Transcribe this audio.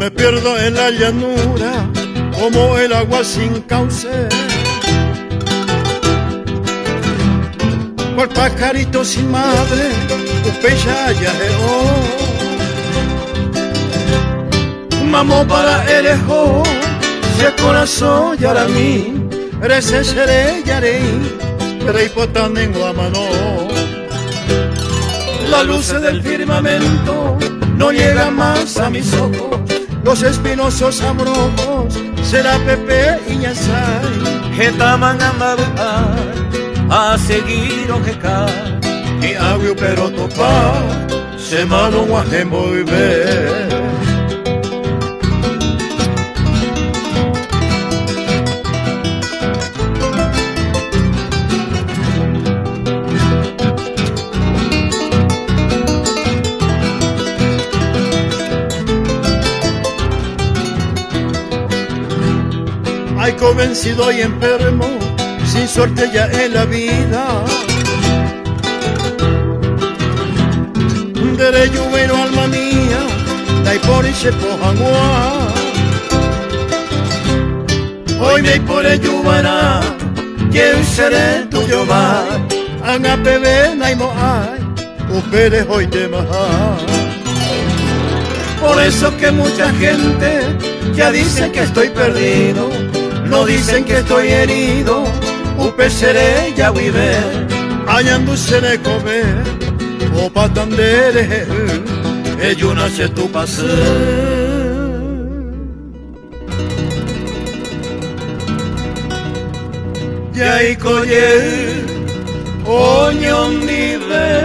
me pierdo en la llanura como el agua sin cauce. Cual pajarito sin madre, upeyaya mamo para erejo, si el corazón yara mí, rece seré yarei, rey potanengo a mano. La luz del firmamento no llega más a mis ojos, los espinosos abrojos será Pepe y Ñasay. Getaman a seguir ojecar y agüio pero topar, se mano guajembo y ver. Ay, convencido y enfermo, sin suerte ya en la vida. Dere lluvero alma mía, dai por ese pojangua. Hoy me por lluvara, que seré tuyo va. Anga bebé naimo ay, upere hoy te maha. Por eso que mucha gente ya dice que estoy perdido. No dicen que estoy herido, upe seré ya vive, añando seré comer, o patandere, ello nace tu pase. Ya y coye, oñón vive.